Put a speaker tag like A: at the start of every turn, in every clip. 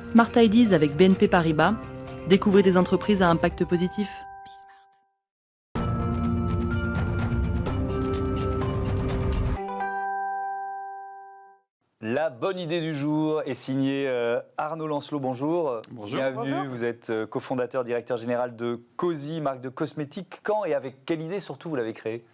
A: Smart Ideas avec BNP Paribas. Découvrez des entreprises à impact positif.
B: La bonne idée du jour est signée Arnaud Lancelot. Bonjour.
C: Bonjour.
B: Bienvenue.
D: Bonjour.
B: Vous êtes cofondateur, directeur général de Cozy, marque de cosmétiques. Quand et avec quelle idée surtout vous l'avez créée?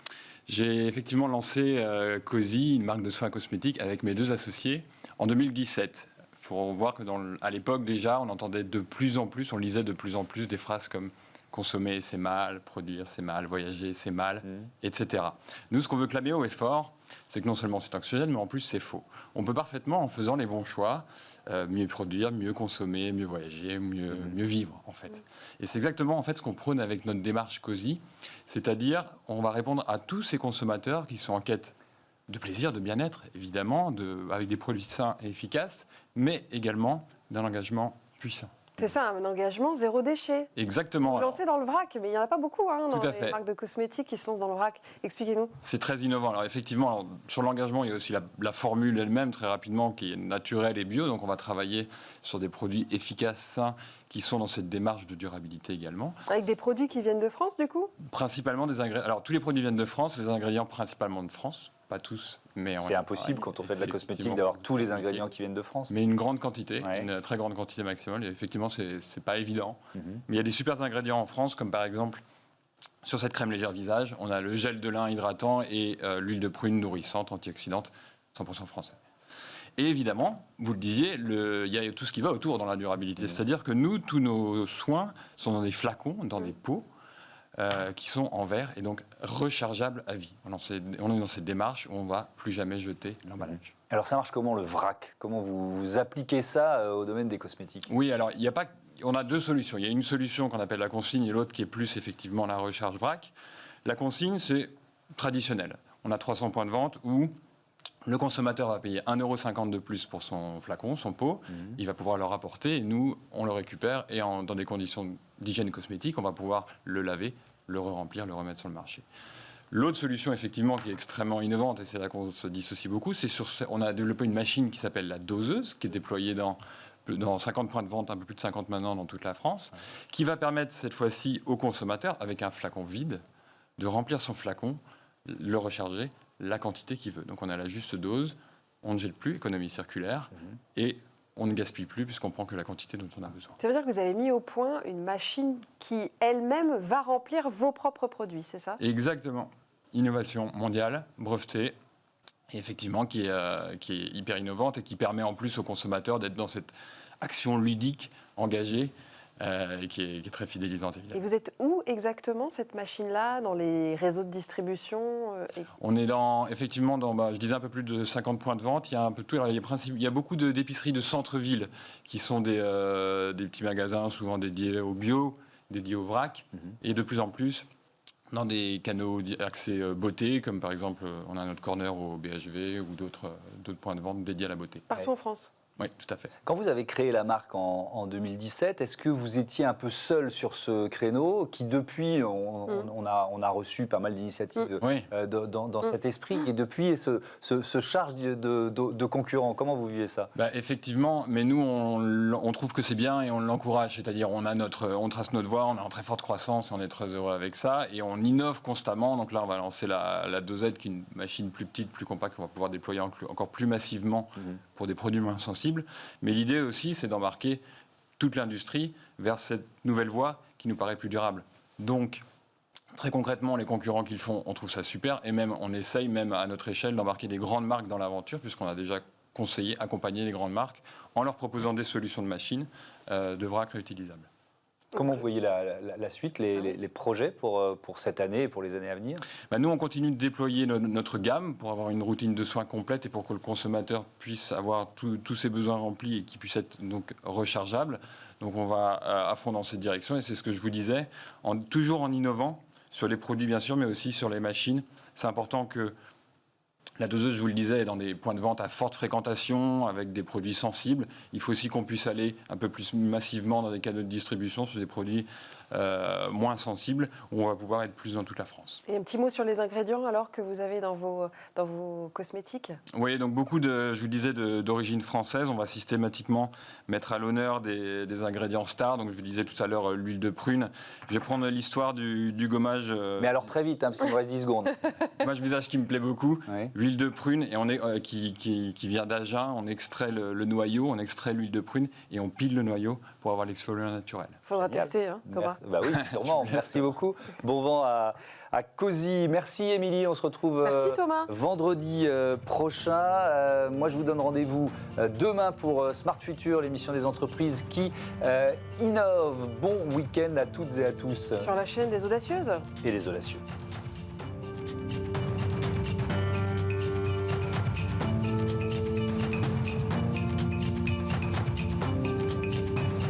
C: J'ai effectivement lancé Cozy, une marque de soins cosmétiques, avec mes deux associés en 2017. Il faut voir que à l'époque déjà, on entendait de plus en plus, on lisait de plus en plus des phrases comme consommer c'est mal, produire c'est mal, voyager c'est mal, etc. Nous, ce qu'on veut clamer haut et fort, c'est que non seulement c'est anxiogène, mais en plus c'est faux. On peut parfaitement, en faisant les bons choix, mieux produire, mieux consommer, mieux voyager, mieux vivre en fait. Et c'est exactement en fait ce qu'on prône avec notre démarche Cozy, c'est-à-dire on va répondre à tous ces consommateurs qui sont en quête de plaisir, de bien-être évidemment, avec des produits sains et efficaces, mais également d'un engagement puissant.
D: C'est ça, un engagement zéro déchet.
C: Exactement.
D: Vous lancez dans le vrac, mais il n'y en a pas beaucoup dans
C: Tout à
D: les
C: fait.
D: marques de cosmétiques qui se lancent dans le vrac. Expliquez-nous.
C: C'est très innovant. Alors effectivement, sur l'engagement, il y a aussi la formule elle-même, très rapidement, qui est naturelle et bio. Donc on va travailler sur des produits efficaces, sains, qui sont dans cette démarche de durabilité également.
D: Avec des produits qui viennent de France, du coup?
C: Principalement des ingrédients. Alors tous les produits viennent de France, les ingrédients principalement de France. Pas tous, mais...
B: C'est impossible quand on fait de la cosmétique d'avoir tous les ingrédients qui viennent de France.
C: Mais une grande quantité,
B: Ouais.
C: une très grande quantité maximale. Et effectivement, c'est pas évident. Mais il y a des super ingrédients en France, comme par exemple, sur cette crème légère visage, on a le gel de lin hydratant et l'huile de prune nourrissante, antioxydante, 100% français. Et évidemment, vous le disiez, il y a tout ce qui va autour dans la durabilité. C'est-à-dire que nous, tous nos soins sont dans des flacons, dans des pots, qui sont en verre et donc rechargeables à vie. On est dans cette démarche où on ne va plus jamais jeter l'emballage.
B: Alors ça marche comment le vrac? Comment vous appliquez ça au domaine des cosmétiques?
C: Oui, alors il n'y a pas... On a deux solutions. Il y a une solution qu'on appelle la consigne et l'autre qui est plus effectivement la recharge vrac. La consigne, c'est traditionnel. On a 300 points de vente où le consommateur va payer 1,50 € de plus pour son flacon, son pot. Il va pouvoir le rapporter et nous, on le récupère et dans des conditions d'hygiène cosmétique, on va pouvoir le laver, le remplir, le remettre sur le marché. L'autre solution, effectivement, qui est extrêmement innovante, et c'est là qu'on se dissocie beaucoup, on a développé une machine qui s'appelle la doseuse, qui est déployée dans 50 points de vente, un peu plus de 50 maintenant dans toute la France, qui va permettre cette fois-ci au consommateur, avec un flacon vide, de remplir son flacon, le recharger, la quantité qu'il veut. Donc on a la juste dose, on ne gèle plus, économie circulaire, et on ne gaspille plus puisqu'on prend que la quantité dont on a besoin.
D: Ça veut dire que vous avez mis au point une machine qui, elle-même, va remplir vos propres produits, c'est ça?
C: Exactement. Innovation mondiale, brevetée, et effectivement qui est hyper innovante et qui permet en plus aux consommateurs d'être dans cette action ludique, engagée, et qui est très fidélisante, évidemment.
D: Et vous êtes où exactement, cette machine-là? Dans les réseaux de distribution
C: On est effectivement dans, je disais, un peu plus de 50 points de vente. Il y a un peu tout. Alors, il y a beaucoup d'épiceries de centre-ville qui sont des petits magasins, souvent dédiés au bio, dédiés au vrac, et de plus en plus dans des canaux accès beauté, comme par exemple, on a notre corner au BHV ou d'autres points de vente dédiés à la beauté.
D: partout en France?
C: Oui, tout à fait.
B: Quand vous avez créé la marque en 2017, est-ce que vous étiez un peu seul sur ce créneau qui, depuis, on a reçu pas mal d'initiatives dans cet esprit, et depuis se charge de concurrents? Comment vous vivez ça?
C: Effectivement, mais nous, on trouve que c'est bien et on l'encourage. C'est-à-dire, on trace notre voie, on est en très forte croissance, on est très heureux avec ça, et on innove constamment. Donc là, on va lancer la dosette, qui est une machine plus petite, plus compacte, qu'on va pouvoir déployer encore plus massivement pour des produits moins sensibles. Mais l'idée aussi, c'est d'embarquer toute l'industrie vers cette nouvelle voie qui nous paraît plus durable. Donc, très concrètement, les concurrents qu'ils font, on trouve ça super, et même on essaye, même à notre échelle, d'embarquer des grandes marques dans l'aventure, puisqu'on a déjà conseillé, accompagné les grandes marques en leur proposant des solutions de machines de vrac réutilisables.
B: Comment vous voyez la suite, les projets pour cette année et pour les années à venir?
C: Nous, on continue de déployer notre gamme pour avoir une routine de soins complète et pour que le consommateur puisse avoir tous ses besoins remplis et qu'il puisse être donc rechargeable. Donc on va à fond dans cette direction, et c'est ce que je vous disais, toujours en innovant sur les produits bien sûr, mais aussi sur les machines. C'est important que La doseuse, je vous le disais, est dans des points de vente à forte fréquentation, avec des produits sensibles. Il faut aussi qu'on puisse aller un peu plus massivement dans des canaux de distribution sur des produits moins sensibles, où on va pouvoir être plus dans toute la France.
D: Et un petit mot sur les ingrédients alors que vous avez dans vos cosmétiques?
C: Oui, donc beaucoup je vous disais, d'origine française. On va systématiquement mettre à l'honneur des ingrédients stars. Donc je vous disais tout à l'heure l'huile de prune. Je vais prendre l'histoire du gommage.
B: Mais alors très vite, parce qu'il nous reste 10 secondes.
C: Gommage visage qui me plaît beaucoup.
B: Oui.
C: L'huile de prune, et qui vient d'Agen. On extrait le noyau, on extrait l'huile de prune et on pile le noyau pour avoir l'exfoliant naturel.
D: Il faudra tester, hein, Thomas.
B: Bah oui, sûrement. Merci beaucoup. Bon vent à Cosy. Merci Émilie. On se retrouve
D: Merci, Thomas.
B: vendredi prochain. Moi, je vous donne rendez-vous demain pour Smart Future, l'émission des entreprises qui innovent. Bon week-end à toutes et à tous.
D: Sur la chaîne des Audacieuses.
B: Et les audacieux.